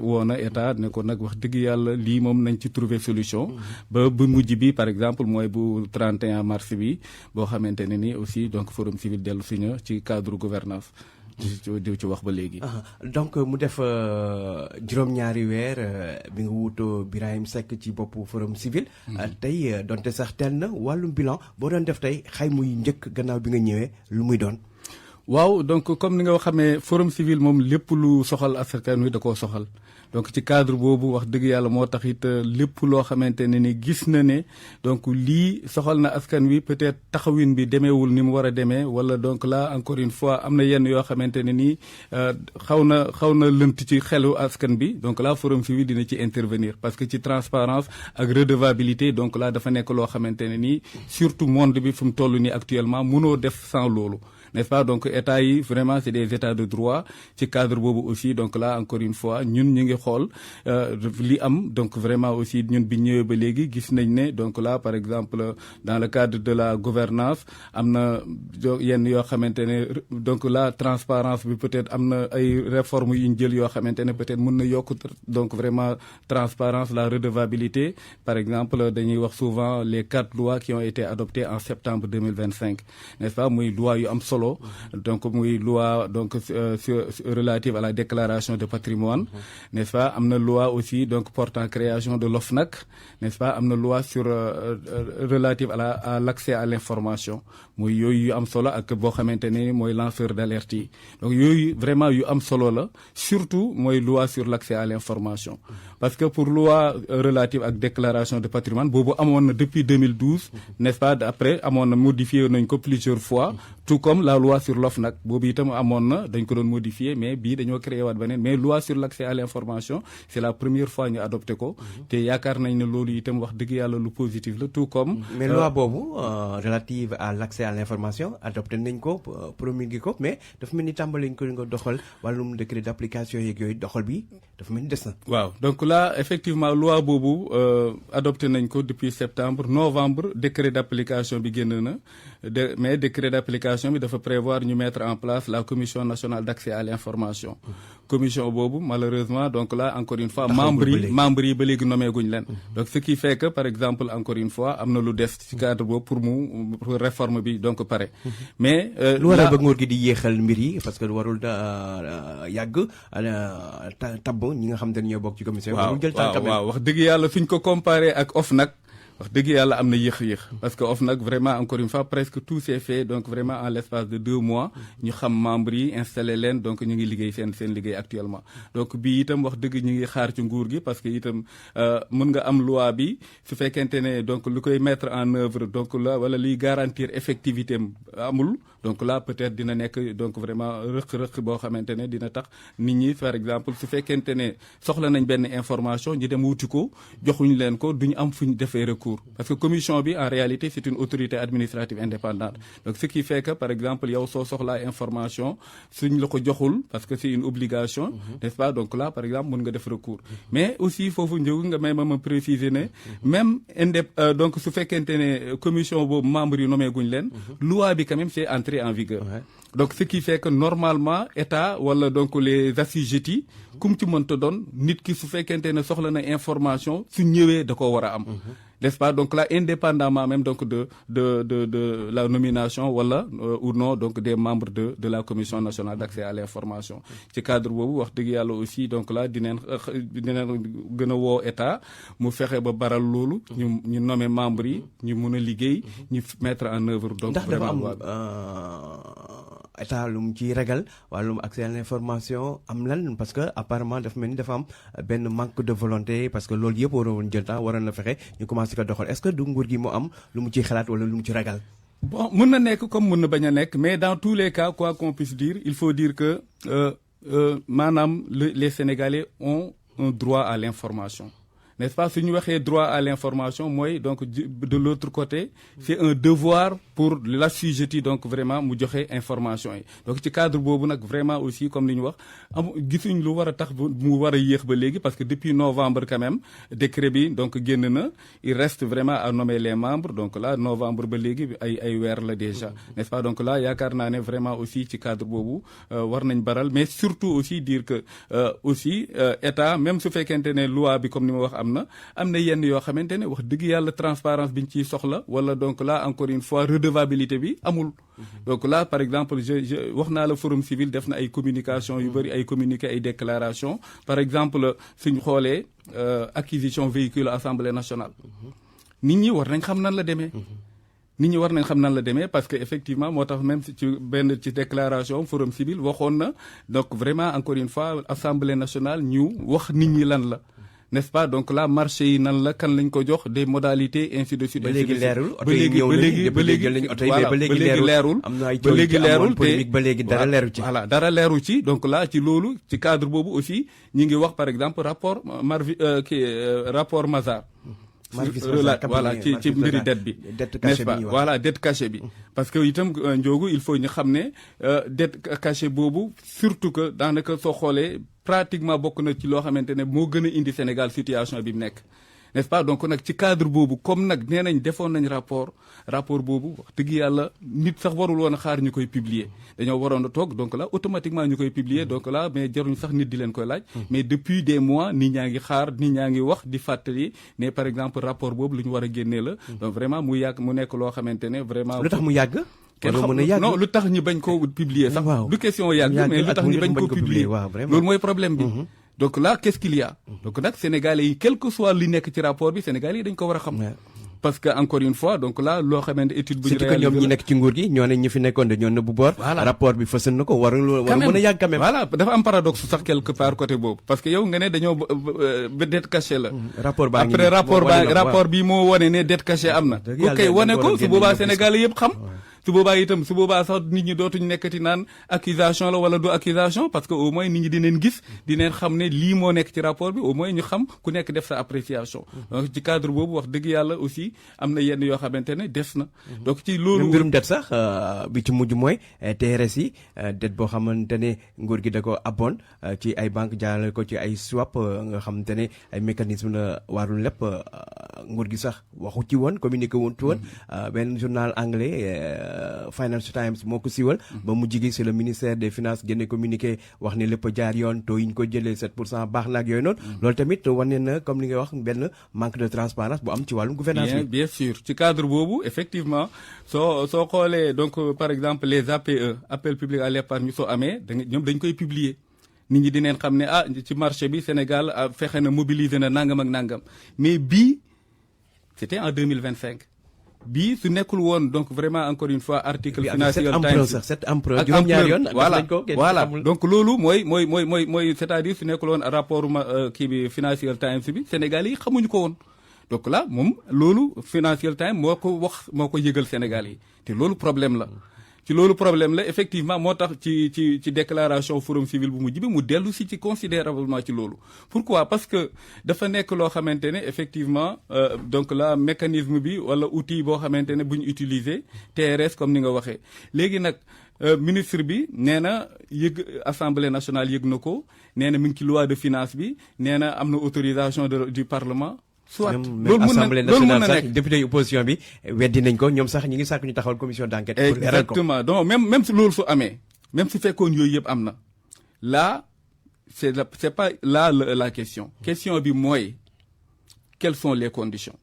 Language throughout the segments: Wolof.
woo na état ne ko nag wax dëgg yàlla lii moom nañ ci trouver solution ba bu mujj bi par exemple mooy bu 31 mars bi boo xamante ne ni aussi donc forum civil dellu si na ci cadre gouvernance di ci wax ba léegi. donc mu def juróom-ñaari weer bi nga wutoo Birahim Seck ci boppu forum civil. tey donte sax teel na wàllum bilan boo doon def tey xay muy njëkk gannaaw bi nga ñëwee lu muy doon. waaw donc comme ni nga xamee forum civil moom lépp lu soxal askan wi da koo soxal donc ci cadre boobu wax dëgg yàlla moo tax it lépp loo xamante ne ni gis na ne donc lii soxal na askan wi peut-être taxawin bi demeewul ni mu war a demee wala donc là encore une fois am na yenn yoo xamante ne nii xaw na lënt ci xelu askan bi donc là forum civil dina ci intervenir parce que ci transparence ak redevabilité donc là dafa nekk loo xamante ne nii surtout monde bi fu mu toll nii actuellement mënoo def sans loolu. N'est-ce pas donc état yi vraiment c'est des états de droit ci cadre boobu aussi donc là encore une fois ñun ñu ngi xool li am donc vraiment aussi ñun bi ñëwee ba léegi gis nañ ne donc là par exemple dans le cadre de la gouvernance am na yenn yoo xamante ne donc la transparence bi peut-être am na ay réformes yu ñu jël yoo xamante ne peut-être mën na yokk donc vraiment transparence la redevabilité par exemple dañuy wax souvent les 4 lois qui ont été adoptées en septembre 2025 n'est-ce pas muy loi yu am solo donc muy loi donc relative à la déclaration de patrimoine n'est-ce pas am na loi aussi donc portant création de l'OFNAC n'est-ce pas am na loi sur relative à l'accès à l'information muy yooyu yu am solo ak boo xamante ne mooy lanceur d'alerte yi donc yooyu vraiment yu am solo la surtout mooy loi sur l'accès à l'information parce que pour loi relative ak déclaration de patrimoine boobu amoon na depuis 2012 n'est-ce pas après amoon na modifié nañ ko plusieurs fois tout comme la loi sur l'OFNAC boobu itam amoon na dañ ko doon modifier mais bii dañoo créé waat beneen mais loi sur l'accès à l'information c'est la première fois ñu adopté ko te yaakaar nañ ne loolu itam wax dëgg yàlla lu positif la tout comme mais loi boobu relative à l'accès à l'information adopté nañ ko promulgué ko mais dafa mel ni tàmbali ñu ko nga doxal wàllum décret d'application yeeg yooyu doxal bi dafa mel ni des na. waaw donc là effectivement loi boobu adopté nañ ko depuis septembre novembre décret d'application bi génn na mais décret d'application bi dafa prévoir ñu mettre en place la commission nationale d'accès à l'information commission boobu malheureusement donc là encore une fois membres yi ba léegi nommé guñ leen donc ce qui fait que par exemple encore une fois am na lu des ci cadre boobu pour réforme bi donc pare mais lu waral ba nguur gi di yéexal mbir yi parce que warul yàgg tabb ñi nga xam ne ñoo bokk ci commission waaw wax dëgg yàlla suñ ko comparé ak OFNAC wax dëgg yàlla am na yéex parce que OFNAC vraiment encore une fois presque tout s'est fait donc vraiment en l'espace de 2 mois ñu xam membres yi installé leen donc ñu ngi liggéey seen liggéey actuellement donc bii itam wax dëgg ñu ngi xaar ci nguur gi parce que itam mën nga am loi bi su fekkente ne donc lu koy mettre en œuvre donc là wala liy garantir effectivité amul donc là peut-être dina nekk donc vraiment rëq-rëq boo xamante ne dina tax nit ñi par exemple su fekkente ne soxla nañ benn information ñu dem wuti ko joxuñ leen ko duñu am fu ñu defee recours parce que commission bi en réalité c'est une autorité administrative indépendante donc ce qui fait que par exemple yow soo soxlaa information suñ la ko joxul parce que c'est une obligation n'est-ce pas donc là par exemple mën nga def recours mais aussi foofu njëgu nga may ma préciser ne même donc su fekkente ne commission boobu membres yi nommé guñ leen loi bi quand même c'est entré en vigueur donc ce qui fait que normalement état wala donc les assujettis kum ci mënta doon nit ki su fekkente ne soxla na information su ñëwee da ko war a am n'est-ce pas donc là indépendamment même donc de la nomination wala ou non donc des membres de la commission nationale d'accès à l'information ci cadre boobu wax dëgg yàlla aussi donc là dineen gën a woo état mu fexe ba baral loolu ñu nommer membres yi ñu mun a liggéey ñu mettre en œuvre donc ndax dafa am état lu mu ciy ragal wàllum accès à l'information am lan parce que apparemment dafa mel ni dafa am benn manque de volonté parce que loolu yëpp waroon jël temps waroon na fexe ñu commencé ko doxal est-ce que du nguur gi moo am lu mu ciy xalaat wala lu mu ci ragal. bon mën na nekk comme mën na bañ a nekk mais dans tous les cas quoi qu'on puisse dire il faut dire que maanaam les Sénégalais ont un droit à l'information n'est-ce pas suñu waxee droit à l'information mooy donc de l'autre côté c'est un devoir pour l'assujetti donc vraiment mu joxe information yi donc ci cadre boobu nag vraiment aussi comme li ñu wax gisuñ lu war a tax mu war a yéex ba léegi parce que depuis novembre quand même décret bi donc génn na il reste vraiment à nommer les membres donc là novembre ba léegi ay weer la déjà n'est-ce pas donc là yaakaar naa ne vraiment aussi ci cadre boobu war nañ baral mais surtout aussi dire que aussi état même su fekkente ne loi bi comme ni ma wax am na yenn yoo xamante ne wax dëgg yàlla transparence biñ ciy soxla wala donc là encore une fois redevabilité bi amul donc là par exemple je wax naa la forum civil def na ay communication yu bëri ay communiqué ay déclaration par exemple suñ xoolee acquisition véhicule assemblée nationale nit ñi war nañ xam nan la demee nit ñi war nañ xam nan la demee parce que effectivement moo tax même ci benn ci déclaration forum civil waxoon na donc vraiment encore une fois assemblée nationale ñu wax nit ñi lan la n'est-ce pas donc là marché yi nan la kan lañ ko jox des modalités ainsi de suite. ba léegi leerul ba léegi leerul am na ay ba léegi leerul te ba léegi dara leeru ci. voilà dara leeru ci donc là ci loolu ci cadre boobu aussi ñi ngi wax par exemple rapport Mazars. voilà ci mbiri dette bi n'est-ce pas voilà dette cachée bi parce que itam Ndiogou il faut ñu xam ne dette cachée boobu surtout que daanaka soo xoolee pratiquement bokk na ci loo xamante ne moo gën a indi Sénégal situation bi mu nekk n'est-ce pas donc nag ci cadre boobu comme nag nee nañ defoon nañ rapport boobu wax dëgg yàlla nit sax warul woon a xaar ñu koy publier dañoo waroon a toog donc là automatiquement ñu koy publier donc là mais jaruñ sax nit di leen koy laaj mais depuis des mois nit ñaa ngi xaar nit ñaa ngi wax di fàttali ne par exemple rapport boobu lu ñu war a génnee la donc vraiment mu yàgg mu nekk loo xamante ne vraiment lu tax mu yàgg kenn xam non lu tax ñi bañ ko publier sax du question yàgg mais lu tax ñi bañ ko publier loolu mooy problème bi donc là qu'est-ce qu'il y a donc nag Sénégalais yi quel que soit li nekk ci rapport bi Sénégalais yi dañ ko war a xam parce que encore une fois donc là loo xamante étude bu ñu réalisé ñoom ñi nekk ci nguur gi ñoo ne ñi fi nekkoon de ñoo nëbbu boor rapport bi fësal na ko war mën a yàgg quand même voilà dafa am paradoxe sax quelque part côté boobu parce que yow nga ne dañoo dette cachée la après rapport bi moo wane ne dette cachée am na ok wane ko su boobaa Sénégalais yëpp xam su boobaa sax nit ñi dootuñ nekkati naan accusation la wala du accusation parce que au moins nit ñi dineen gis dineen xam ne lii moo nekk ci rapport bi au moins ñu xam ku nekk def sa appréciation donc ci cadre boobu wax dëgg yàlla aussi am na yenn yoo xamante ne des na donc ci loolu mbirum det sax bi ci mujj mooy TRS yi det boo xamante ne nguur gi da ko abboon ci ay banque jaarale ko ci ay swap nga xamante ne ay mécanisme la warul lépp nguur gi sax waxu ci woon communiqué woon ci woon benn journal anglais Financial Times moo ko siiwal ba mu jigi c'est le ministère des finances génne communiqué wax ne lépp jaar yoon taux yi ñu ko jëlee 7% baax na ak yooyu noonu loolu tamit wane na comme li nga wax benn manque de transparence bu am ci wàllum gouvernance bi bien sûr ci cadre boobu effectivement soo xoolee donc par exemple les APE appel public à l'épargne soo amee ñoom dañ koy publier nit ñi dineen xam ne ci marché bi Sénégal fexe na mobiliser na nangam ak nangam mais bii c'était en 2025 bii su nekkul woon donc vraiment encore une fois article Financial Times cette empreinte juróom-ñaari yoon voilà donc loolu mooy c'est-à-dire su nekkul woon rapport kii bi Financial Times bi Sénégal yi xamuñu ko woon donc là moom loolu Financial Times moo ko yëgal Sénégal yi te loolu problème la ci loolu problème la effectivement moo tax ci déclaration forum civil bu mujj bi mu dellu si ci considérablement ci loolu pourquoi parce que dafa nekk loo xamante ne effectivement donc la mécanisme bi wala outil boo xamante ne bu ñu utiliser TRS comme ni nga waxee léegi nag ministre bi nee na assemblée nationale yëg na ko nee na mi ngi ci loi de finance bi nee na am na autorisation du parlement soit loolu assemblée nationale sax député opposition bi weddi nañ ko ñoom sax ñi ngi sàkk ñu taxawal commission d'enquête pour leeral ko exactement donc même si loolu su amee même su fekkoon yooyu yëpp am na là c'est pas là la question bi mooy quelles sont les conditions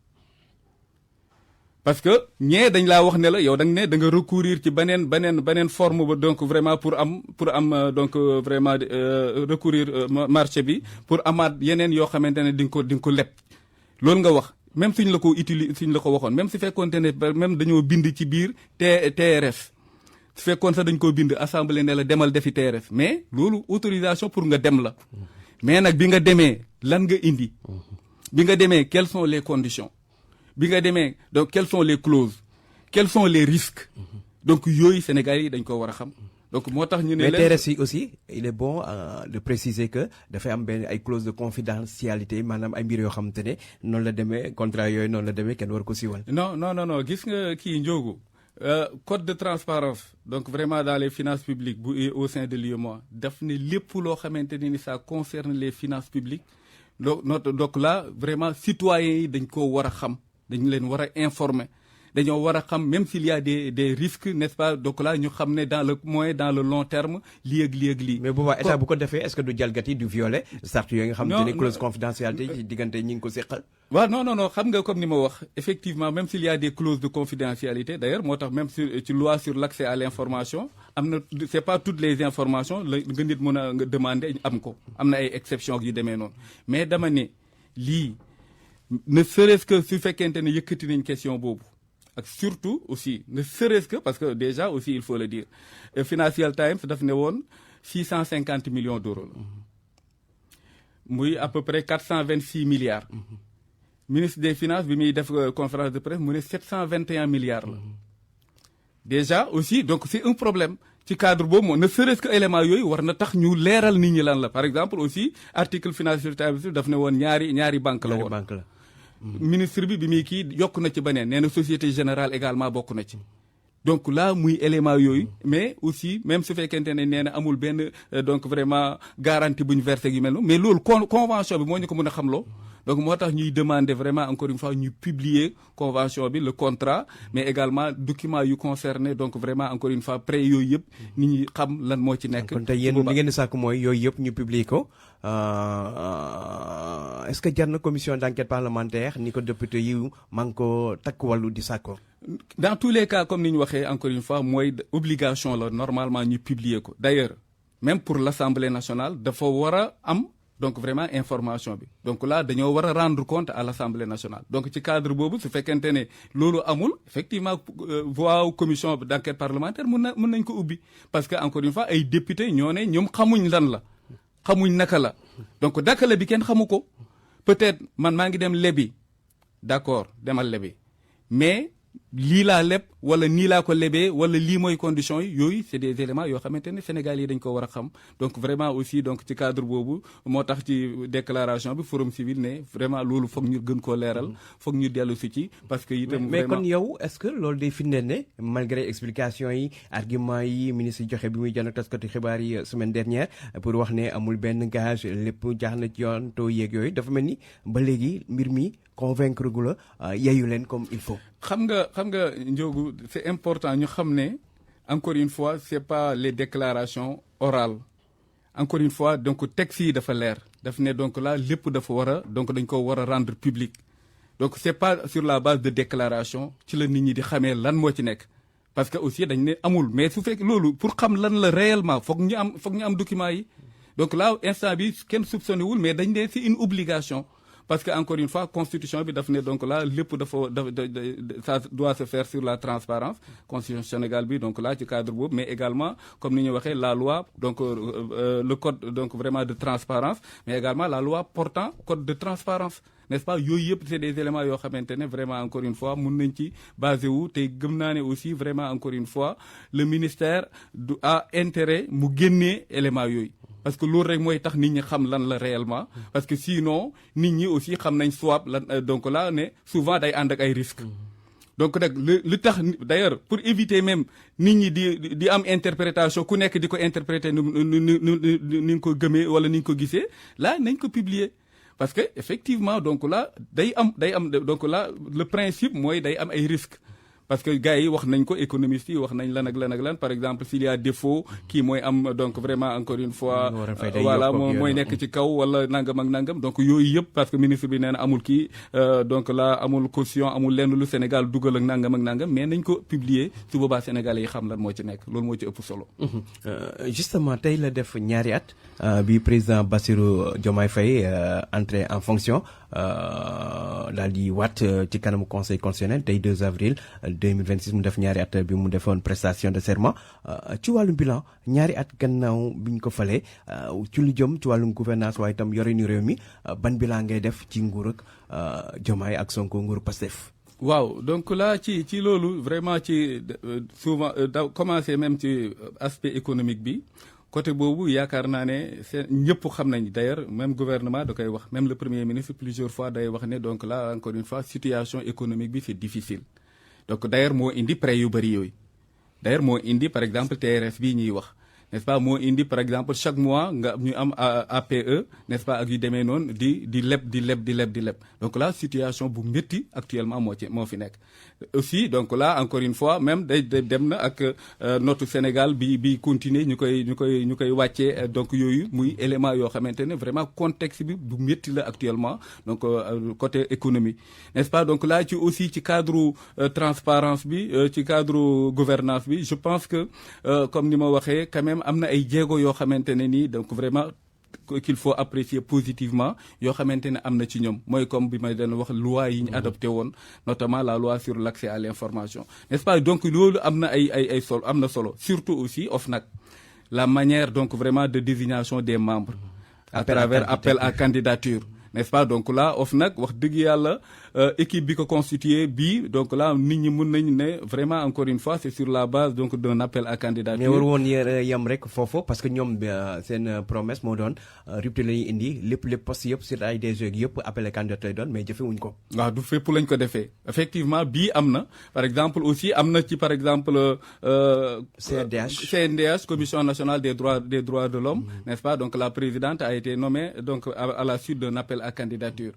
parce que ñee dañ laa wax ne la yow da nga ne da nga recourir ci beneen forme ba donc vraiment pour am donc vraiment recourir marché bi pour amaat yeneen yoo xamante ne di nga ko leb loolu nga wax même suñ la ko waxoon même su fekkoonte ne même dañoo bind ci biir TRS su fekkoon sax dañ koo bind assemblée ne la demal defi TRS mais loolu autorisation pour nga dem la mais nag bi nga demee lan nga indi bi nga demee quelles sont les conditions bi nga demee donc quelles sont les clauses quels sont les risques donc yooyu Sénégal yi dañ ko war a xam donc moo tax ñu ne mais leen TRS yi aussi il est bon de préciser que dafay am benn ay clause de confidentialité maanaam ay mbir yoo xamante ne noonu la demee contrat yooyu noonu la demee kenn war ko siiwal. non gis nga kii Ndiogou code de transparence donc vraiment dans les finances publiques bu au sein de l'UEMOA daf ne lépp loo xamante ne ni ça concerne les finances publiques donc là vraiment citoyens yi dañ koo war a xam dañu leen war a informer dañoo war a xam même s'il y a des risques n'est-ce pas donc là ñu xam ne dans le moyen dans le long terme lii ak lii. mais bu boobaa état bu ko defee est-ce que du jalgati du violer sart yooyu nga xam te ne clause confidentialité ci diggante ñi ngi ko seqal. waaw non xam nga comme ni ma wax effectivement même s'il y a des clauses de confidentialité d'ailleurs moo tax même ci loi sur l'accès à l'information am na c'est pas toutes les informations la nga nit mën a nga demander am ko am na ay exceptions yu demee noonu mais dama ne lii ne serait-ce que su fekkente ne yëkkati nañ question boobu. ak surtout aussi ne serait-ce que parce que déjà aussi il faut le dire Financial Times daf ne woon 650 millions d'euros la muy à peu près 426 milliards ministre des finances bi muy def conférence de presse mu ne 721 milliards la déjà aussi donc c'est un problème ci cadre boobu moom ne serait-ce que élément yooyu war na tax ñu leeral nit ñi lan la par exemple aussi article Financial Times daf ne woon ñaari banque la woon ministre bi muy kii yokk na ci beneen nee na Société Générale également bokk na ci donc là muy élément yooyu mais aussi même su fekkente ne nee na amul benn donc vraiment garantie bu ñu versé yu mel noonu mais loolu convention bi moo ñu ko mën a xamloo donc moo tax ñuy demander vraiment encore une fois ñu publier convention bi le contrat mais également document yu concerné donc vraiment encore une fois prêt yooyu yëpp nit ñi xam lan moo ci nekk. kon tey yéen li ngeen di sàkk mooy yooyu yëpp ñu publier ko est-ce que jar na commission d'enquête parlementaire ni ko député yi maa ngi ko takk wàllu di sàkko. dans tous les cas comme ni ñu waxee encore une fois mooy obligation la normalement ñu publier ko d'ailleurs même pour l'Assemblée nationale dafa war a am. donc vraiment information bi donc là dañoo war a rendre compte à l'Assemblée nationale donc ci cadre boobu su fekkente ne loolu amul effectivement voie commission d'enquête parlementaire mën nañ ko ubbi parce que encore une fois ay député ñoo ne ñoom xamuñ lan la xamuñ naka la donc naka la bi kenn xamu ko peut-être man maa ngi dem lebi d'accord demal lebi mais lii laa leb wala nii laa ko lebee wala lii mooy conditions yi yooyu c'est des éléments yoo xamante ne Sénégal yi dañ ko war a xam donc vraiment aussi donc ci cadre boobu moo tax ci déclaration bi Forum Civil ne vraiment loolu foog ñu gën koo leeral foog ñu dellu si ci parce que itam mais kon yow est-ce que loolu day firndeel ne malgré explication yi argument yi ministre yi joxe bi muy jënd taskati xibaar yi semaine dernière pour wax ne amul benn gage lépp jaax na ci yoon taux yeeg yooyu dafa mel ni ba léegi mbir mi convaincre gu la yeyu leen comme il faut. xam nga Ndiogou c'est important ñu xam ne encore une fois c'est pas les déclarations orales encore une fois donc texte yi dafa leer daf ne donc là lépp dafa war a donc dañ ko war a rendre public donc c'est pas sur la base de déclaration ci la nit ñi di xamee lan moo ci nekk parce que aussi dañ ne amul mais su fekk loolu pour xam lan la réellement foog ñu am documents yi donc là instant bi kenn soupçonné wul mais dañ ne c'est une obligation. parce que encore une fois constitution bi daf ne donc là lépp dafa ça doit se faire sur la transparence constitution Sénégal bi donc là ci cadre boobu mais également comme ni ñu waxee la loi donc le code donc vraiment de transparence mais également la loi portant code de transparence n'est-ce pas yooyu yëpp c'est des éléments yoo xamante ne vraiment encore une fois mun nañ ci basé wu te gëm naa ne aussi vraiment encore une fois le ministère a intérêt mu génnee éléments yooyu parce que loolu rek mooy tax nit ñi xam lan la réellement parce que sinon nit ñi aussi xam nañ swap lan donc là ne souvent day ànd ak ay risques donc nag lu tax d'ailleurs pour éviter même nit ñi di am interprétation ku nekk di ko interpréter ni nga ko gëmee wala ni nga ko gisee là nañ ko publier parce que effectivement donc là day am donc là le principe mooy day am ay risques parce que gars yi wax nañ ko économistes yi wax nañ lan ak lan par exemple s'il y a défaut kii mooy am donc vraiment encore une fois voilà mooy nekk ci kaw wala nangam ak nangam donc yooyu yëpp parce que ministre bi nee na amul kii donc là amul caution amul lenn lu Sénégal dugal ak nangam mais nañ ko publier su boobaa Sénégalais yi xam lan moo ci nekk loolu moo ci ëpp solo. justement tey la def ñaari at bi président Bassirou Diomaye Faye entré en fonction daal di waat ci kanamu conseil constitutionnel tey 2 avril 2026 mu def ñaari at bi mu defoon prestation de serment ci wàllum bilan ñaari at gannaaw bi ñu ko falee ci lu jëm ci wàllum gouvernance waaye itam yorinu réew mi ban bilan ngay def ci nguur ak Diomaye ak Sonko nguuru Pastef. waaw donc là ci loolu vraiment ci souvent da commencé même ci aspect économique bi côté boobu yaakaar naa ne ñëpp xam nañ d'ailleurs même gouvernement da koy wax même le premier ministre plusieurs fois day wax ne donc là encore une fois situation économique bi c'est difficile donc d'ailleurs moo indi prêt yu bëri yooyu d'ailleurs moo indi par exemple TRS bii ñuy wax n'est-ce pas moo indi par exemple chaque mois nga ñu am APE n'est-ce pas ak yu demee noonu di leb donc là situation bu métti actuellement moo fi nekk aussi donc là encore une fois même day dem na ak notre Sénégal bi continuer ñu koy wàccee donc yooyu muy élément yoo xamante ne vraiment contexte bi bu métti la actuellement donc côté économie n'est-ce pas donc là ci aussi ci cadre transparence bi ci cadre gouvernance bi je pense que comme ni ma waxee quand même am na ay jéego yoo xamante ne nii donc vraiment qu'il faut apprécier positivement yoo xamante ne am na ci ñoom mooy comme bi may doon wax loi yi ñu adopté woon notamment la loi sur l'accès à l'information n'est-ce pas donc loolu am na ay solo am na solo surtout aussi OFNAC la manière donc vraiment de désignation des membres à travers appel à candidature n'est-ce pas donc là OFNAC wax dëgg yàlla équipe bi ko constitué bii donc là nit ñi mën nañu ne vraiment encore une fois c'est sur la base donc d'un appel à candidature. mais war woon yem rek foofu parce que ñoom seen promesse moo doon rupture la ñuy indi lépp poste yëpp sur ay DG yëpp appel à candidature lay doon mais jëfewuñ ko. waaw du fépp lañ ko defee effectivement bii am na par exemple aussi am na ci par exemple. CNDH commission nationale des droits de l'homme n'est-ce pas donc la présidente a été nommée donc à la suite d'un appel à candidature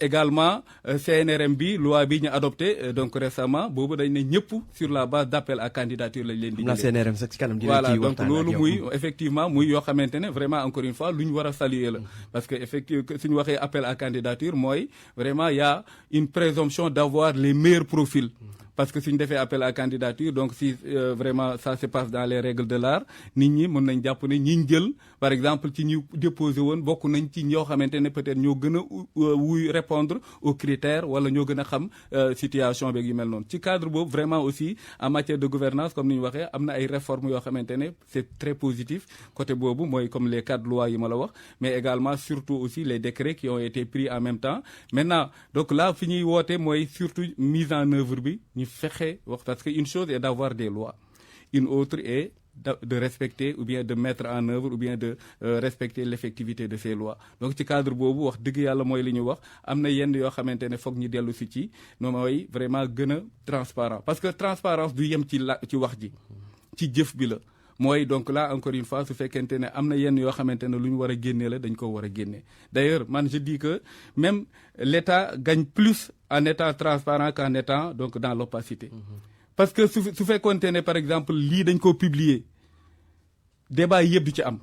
également. CNRM bi loi bi ñu adopté donc récemment boobu dañ ne ñëpp sur la base d'appel à candidature lañ leen di CNRM sax ci kanam voilà donc loolu muy effectivement muy yoo xamante ne vraiment encore une fois lu ñu war a saluer la parce que effectivement suñu waxee appel à candidature mooy vraiment y a une présomption d'avoir les meilleurs profils parce que suñu defee appel à candidature donc si vraiment ça se passe dans les règles de l'art nit ñi mën nañ jàpp ne ñi jël par exemple ci ñu déposé woon bokk nañ ci ñoo xamante ne peut-être ñoo gën a wuy répondre aux critères wala ñoo gën a xam situation beeg yu mel noonu ci cadre boobu vraiment aussi en matière de gouvernance comme ni ñu waxee am na ay réformes yoo xamante ne c'est très positif côté boobu mooy comme les 4 lois yi ma la wax mais également surtout aussi les décrets qui ont été pris en même temps maintenant donc là fi ñuy woote mooy surtout mise en œuvre bi ñu fexe wax parce que une chose est d'avoir des lois une autre est de respecter ou bien de mettre en œuvre ou bien de respecter l'effectivité de ces lois donc ci cadre boobu wax dëgg yàlla mooy li ñu wax am na yenn yoo xamante ne foog ñu dellu si ci no mooy vraiment gën a transparent parce que transparence du yem ci wax ji ci jëf bi la mooy donc là encore une fois su fekkente ne am na yenn yoo xamante ne lu ñu war a génnee la dañ ko war a génnee d'ailleurs man je dis que même l'État gagne plus en étant transparent qu'en étant donc dans l'opacité parce que su fekkonte ne par exemple lii dañ koo publier débat yëpp du ci am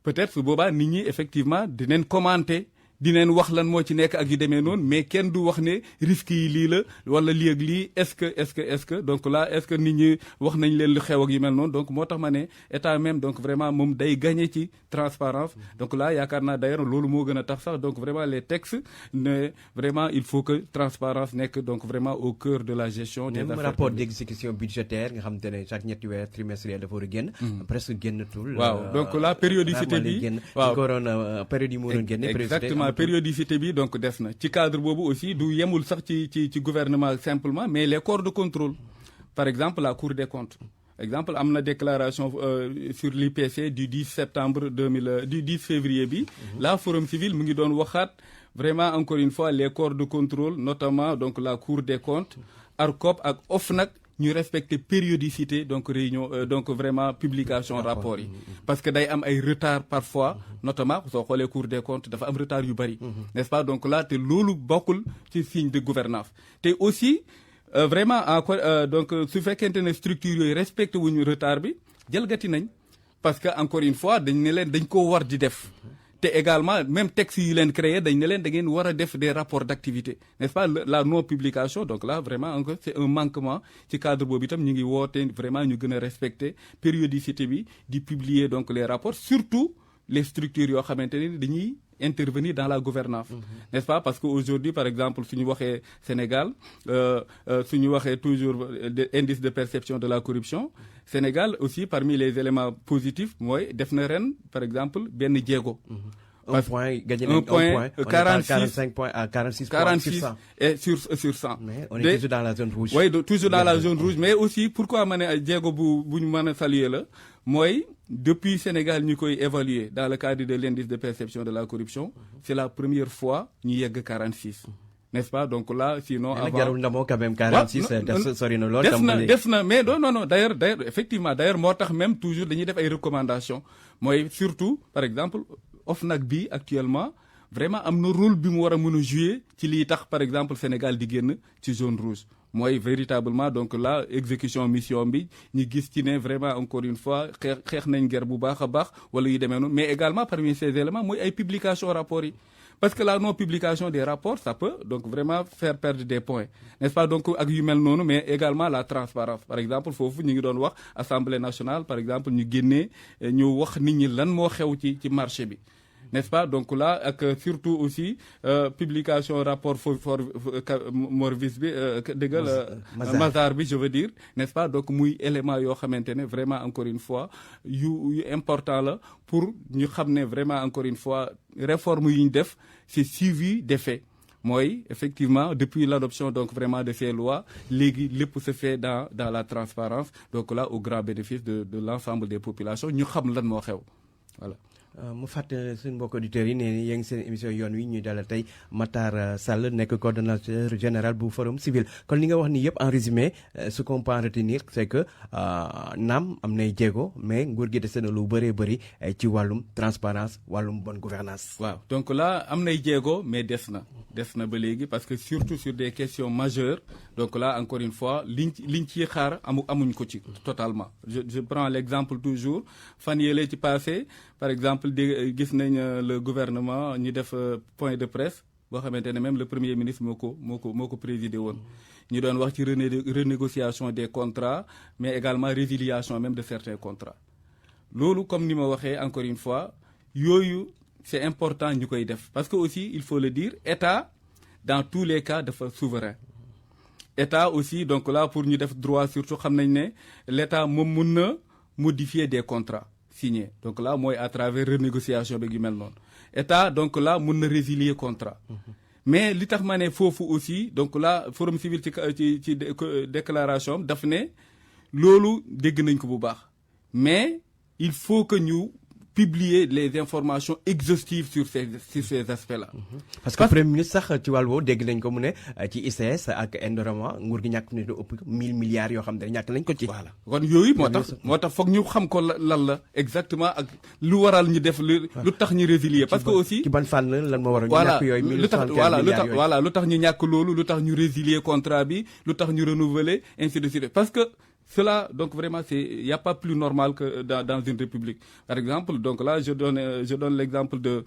peut-être su boobaa nit ñi effectivement dinañ commenter dineen wax lan moo ci nekk ak yu demee noonu mais kenn du wax ne risques yi lii la wala lii ak lii est-ce que donc là est-ce que nit ñi wax nañ leen lu xew ak yu mel noonu donc moo tax ma ne état même donc vraiment moom day gagner ci transparence donc là yaakaar naa d'ailleurs loolu moo gën a tax sax donc vraiment les textes ne vraiment il faut que transparence nekk donc vraiment au cœur de la gestion des affaires même rapport d'exécution budgétaire nga xam te ne chaque ñetti weer trimestriel dafa war a génn presque génnatul waaw donc la périodicité bi waaw période yi mu doon génne exactement périodicité bi donc des na ci cadre boobu aussi du yemul sax ci gouvernement simplement mais les corps de contrôle par exemple la Cour des comptes exemple am na déclaration sur l'IPC du 10 septembre du 10 février bi la Forum Civil mu ngi doon waxaat vraiment encore une fois les corps de contrôle notamment donc la Cour des comptes ARCOP ak OFNAC ñu respecter périodicité donc réunion donc vraiment publication rapport yi parce que day am ay retard parfois notamment soo xoolee Cour des comptes dafa am retard yu bari n'est-ce pas donc là te loolu bokkul ci signe de gouvernance te aussi vraiment donc su fekkente ne structure yooyu respecté wuñu retard bi jalgati nañ parce que encore une fois dañ ne leen dañ koo war di def te également même texte yi leen créé dañ ne leen da ngeen war a def des rapports d'activité n'est-ce pas la non publication donc là vraiment encore c'est un manquement ci cadre boobu itam ñu ngi woote vraiment ñu gën a respecter périodicité bi di publier donc les rapports surtout les structures yoo xamante ne dañuy intervenir dans la gouvernance n'est-ce pas parce que aujourd'hui par exemple suñu waxee Sénégal suñu waxee toujours indice de perception de la corruption Sénégal aussi parmi les éléments positifs mooy def na ren par exemple benn jéego un point gagné un point, 45 points à 46 points sur 100. Et sur 100. Mais on est toujours dans la zone rouge. Oui, toujours dans la zone rouge. Mais aussi, pourquoi ma ne jéego bu ñu mën a saluer la mooy depuis Sénégal ñu koy évaluer dans le cadre de l'indice de perception de la corruption, c'est la première fois ñu yegg 46. N'est-ce pas? Donc là, sinon avant. Jarul ndamoo quand même 46, sori na lool. Def na, mais non. D'ailleurs, effectivement, moo tax même toujours dañuy def ay recommandations. Mooy surtout, par exemple, OFNAC bi actuellement, vraiment am na rôle bi mu war a mën a jouer ci lii tax par exemple Sénégal di génn ci zone rouge. Mooy véritablement donc là exécution mission bi ñu gis ci ne vraiment encore une fois xeex nañ guerre bu baax a baax wala yu demee noonu, mais également parmi ces éléments mooy ay publication rapports yi. Parce que la non-publication des rapports, ça peut donc vraiment faire perdre des points. N'est-ce pas? Donc, ak yu mel noonu, mais également la transparence. Par exemple, foofu ñu ngi doon wax Assemblée nationale, par exemple, ñu génnee ñu wax nit ñi lan moo xew ci marché bi. N'est-ce pas? Donc là, ak surtout aussi publication rapport Morvis bi Mazar bi je veux dire, n'est-ce pas? Donc muy élément yoo xamante ne vraiment encore une fois yu important la pour ñu xam ne vraiment encore une fois réforme yu ñu def c'est suivi d'effet. Mooy effectivement depuis l'adoption donc vraiment de ces lois léegi lépp se fait dans la transparence, donc là au grand bénéfice de l'ensemble des populations ñu xam lan moo xew voilà. mu fàtte suñu mbokk auditeurs yi nee yaa ngi seen émission yoon wi ñuy dalal tey Matar Sall nekk coordonnateur général bu Forum Civil. Kon li nga wax ni yëpp en résumé ce qu'on peut en retenir c'est que naam am nay jéego mais nguur gi dese na lu bëree bëri ci wàllum transparence wàllum bonne gouvernance. waaw donc là am nay jéego mais des na ba léegi parce que surtout sur des questions majeures donc là encore une fois liñ ciy xaar amuñ ko ci totalement. Je prends l'exemple toujours fan yële ci passé par exemple gis nañ le gouvernement ñi def point de presse boo xamante ne même le premier ministre moo ko présidé woon ñu doon wax ci renégociation des contrats mais également résiliation même de certains contrats. Loolu comme ni ma waxee encore une fois yooyu c'est important ñu koy def parce que aussi il faut le dire État dans tous les cas dafa souverain. État aussi donc là pour ñu def droit surtout xam nañ ne l'État moom mun na modifier des contrats signés donc là mooy à travers renégociation beeg yu mel noonu État donc là mun na résilier contrat. Mais li tax ma ne foofu aussi donc là Forum Civil ci déclaration daf ne loolu dégg nañ ko bu baax mais il faut que ñu publier les informations exhaustives sur ces aspects-là. Parce que premier ministre sax ci wàll woowu dégg nañ ko mu ne ci ICS ak Indorama nguur gi ñàkk ne du ëpp 1000 milliards yoo xam ne ñàkk nañ ko ci. Voilà kon yooyu moo tax foog ñu xam ko lan la exactement ak lu waral ñu def lu tax ñu résilier. parce que aussi ci ban fànn lan moo waral ñu ñàkk yooyu 1075 milliards yooyu. voilà lu tax ñu ñàkk loolu lu tax ñu résilier contrat bi lu tax ñu renouveler ainsi de suite parce que. Cela, donc vraiment, il n'y a pas plus normal que dans une république. Par exemple, donc là, je donne l'exemple de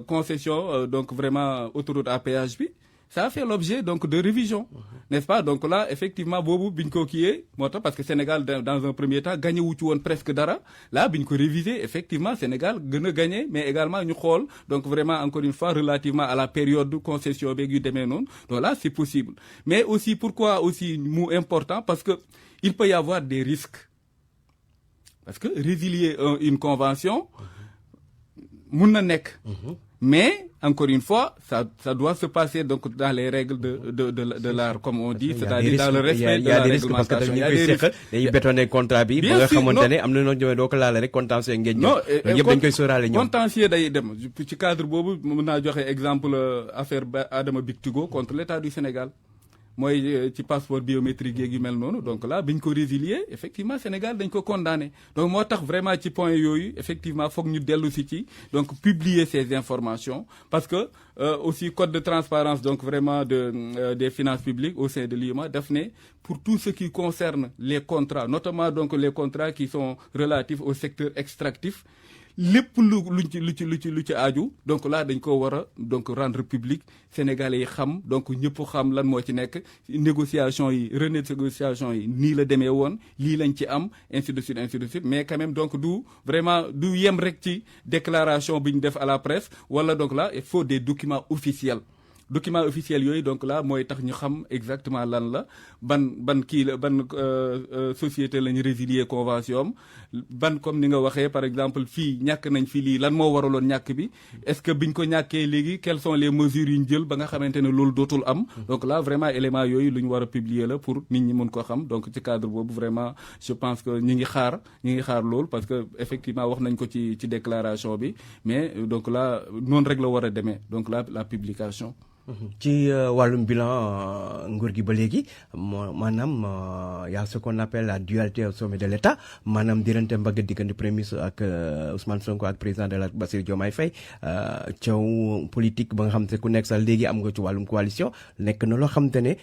concession, donc vraiment autoroute à péage bi. Ça a fait l'objet donc de révision, n'est-ce pas? Donc là, effectivement, boobu biñ ko kiiyee moo tax parce que Sénégal dans un premier temps gagné wu ci woon presque dara là biñ ko révisé effectivement Sénégal gën a gagné mais également ñu xool donc vraiment encore une fois relativement à la période de concession beeg yu demee noonu donc là c'est possible. Mais aussi pourquoi aussi mu important parce que il peut y avoir des risques parce que résilier une convention mun na nekk. Mais encore une fois, ça doit se passer donc dans les règles de l'art, comme on dit, c'est-à-dire dans le respect de la réglementation. Il y a des risques parce que dañuy bétonné contrat bi. Bien sûr, ba nga xamante ne am na noo ñëwee doo ko laale rek contentieux ngeen ñëw. Non, yëpp dañ koy sóoraale ñoom. contentieux day dem ci cadre boobu mën naa joxe exemple affaire Adama Bictigo contre l'État du Sénégal. Mooy ci passeport biométrique yeeg yu mel noonu donc là biñ ko résilier effectivement Sénégal dañ ko condamné donc moo tax vraiment ci point yooyu effectivement foog ñu dellu si ci donc publier ces informations parce que aussi code de transparence donc vraiment des finances publiques au sein de l'IEMA daf ne pour tout ce qui concerne les contrats notamment donc les contrats qui sont relatifs au secteur extractif lépp lu ci aaju donc là dañ ko war a donc rendre public Sénégalais yi xam donc ñëpp xam lan moo ci nekk négociation yi renégociation yi nii la demee woon lii lañ ci am ainsi de suite mais quand même donc du yem rek ci déclaration bi ñu def à la presse wala donc là il faut des documents officiels document officiel yooyu donc là mooy tax ñu xam exactement lan la ban kii la ban société lañu résilier convention am ban comme ni nga waxee par exemple fii ñàkk nañ fi lii lan moo waraloon ñàkk bi est-ce que biñ ko ñàkkee léegi quelles sont les mesures yu ñu jël ba nga xamante ne loolu dootul am donc là vraiment élément yooyu lu ñu war a publier la pour nit ñi mën ko xam donc ci cadre boobu vraiment je pense que ñi ngi xaar loolu parce que effectivement wax nañ ko ci déclaration bi mais donc là noonu rek la war a demee donc la publication. ci wàllum bilan nguur gi ba léegi maanaam y a ce qu'on appelle la dualité au sommet de l'État maanaam diggante mbagg diggante premier ministre ak Ousmane Sonko ak président de la Bassirou Diomaye Faye coow politique ba nga xam te ku nekk sax léegi am nga ci wàllum coalition nekk na loo xam te ne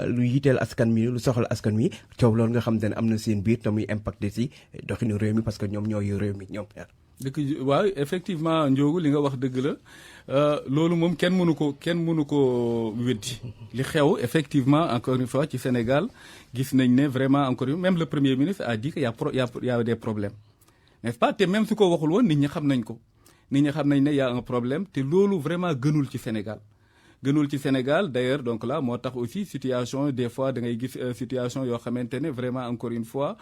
lu yiteel askan wi lu soxal askan wi coow loolu nga xam te ne am na seen biir te muy impacté si doxinu réew mi parce que ñoom ñoo yor réew mi ñoom ñaar. dëgg waaw effectivement Ndiogou li nga wax dëgg la loolu moom kenn mënu ko weddi li xew effectivement encore une fois ci Sénégal gis nañ ne vraiment encore une même le premier ministre a dit que y a des problèmes n'est-ce pas te même su ko waxul woon nit ñi xam nañ ko nit ñi xam nañ ne y a un problème te loolu vraiment gënul ci Sénégal d'ailleurs donc là moo tax aussi situation des fois da ngay gis situation yoo xamante ne vraiment encore une fois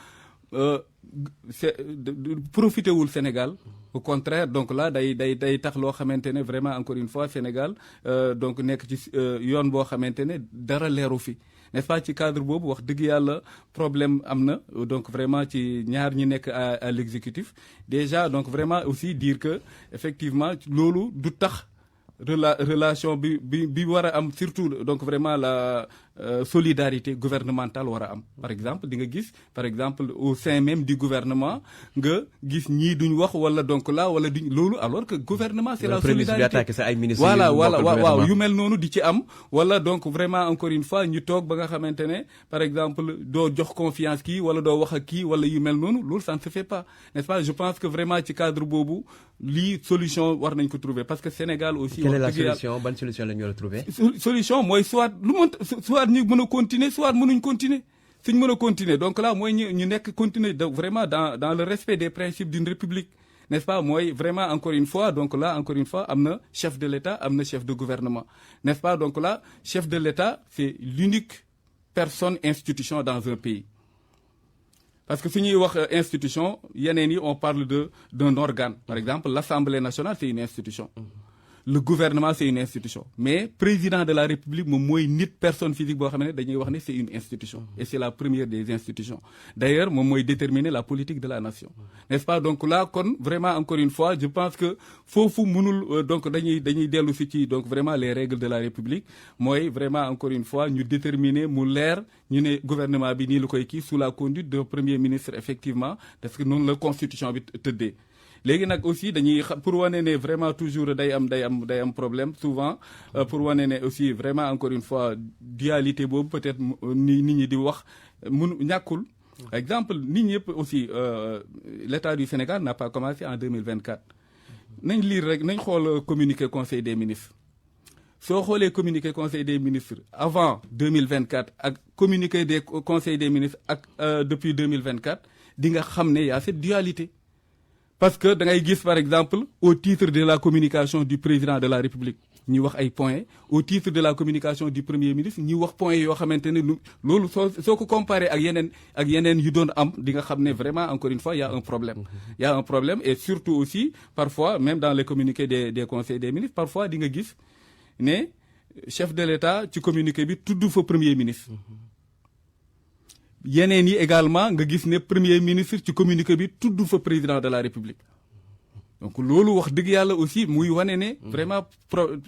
profité wul Sénégal au contraire donc là day tax loo xamante ne vraiment encore une fois Sénégal donc nekk ci yoon boo xamante ne dara leeru fi n'est-ce pas ci cadre boobu wax dëgg yàlla problème am na donc vraiment ci ñaar ñi nekk à l'exécutif déjà donc vraiment aussi dire que effectivement loolu du tax relation bi war a am surtout donc vraiment la solidarité gouvernementale war a am par exemple di nga gis par exemple au sein même du gouvernement nga gis ñii duñ wax wala donc là wala duñ loolu alors que gouvernement c'est la solidarité voilà waaw yu mel noonu di ci am wala donc vraiment encore une fois ñu toog ba nga xamante ne par exemple doo jox confiance kii wala doo wax ak kii wala yu mel noonu loolu ça ne se fait pas n'est-ce pas je pense que vraiment ci cadre boobu lii solution war nañ ko trouver parce que Sénégal aussi quelle est la solution ban solution la ñu war a trouver solution mooy soit ñu mën a continuer soit mënuñ continuer suñ mën a continuer donc là mooy ñu nekk continuer donc vraiment dans le respect des principes d'une république n'est-ce pas mooy vraiment encore une fois donc là encore une fois am na chef de l'État am na chef de gouvernement n'est-ce pas donc là chef de l'État c'est l'unique personne institution dans un pays parce que su ñuy wax institution yeneen yi on parle d'un organe par exemple l'Assemblée nationale c'est une institution le gouvernement c'est une institution mais président de la République moom mooy nit personne physique boo xam ne dañuy wax ne c'est une institution et c'est la première des institutions d'ailleurs moom mooy déterminer la politique de la nation n'est-ce pas donc là kon vraiment encore une fois je pense que foofu mënul donc dañuy dellu si ci donc vraiment les règles de la République mooy vraiment encore une fois ñu déterminer mu leer ñu ne gouvernement bi nii la koy kii sous la conduite d'un premier ministre effectivement parce que noonu la constitution bi tëddee léegi nag aussi dañuy pour wane ne vraiment toujours day am problème souvent pour wane ne aussi vraiment encore une fois dualité boobu peut-être nit ñi di wax ñàkkul exemple nit ñi yëpp aussi l'État du Sénégal n'a pas commencé en 2024 nañ lire rek nañ xool communiqué conseil des ministres soo xoolee communiqué conseil des ministres avant 2024 ak communiqué des conseil des ministres ak depuis 2024 di nga xam ne y a cette dualité parce que da ngay gis par exemple au titre de la communication du président de la République ñi wax ay points au titre de la communication du premier ministre ñi wax points yoo xamante ne loolu soo ko comparé ak yeneen yu doon am di nga xam ne vraiment encore une fois il y a un problème et surtout aussi parfois même dans les communiqués des conseils des ministres parfois di nga gis ne chef de l'État ci communiqué bi tudd fa premier ministre yeneen yi également nga gis ne premier ministre ci communiqué bi tudd fa président de la République donc loolu wax dëgg yàlla aussi muy wane ne vraiment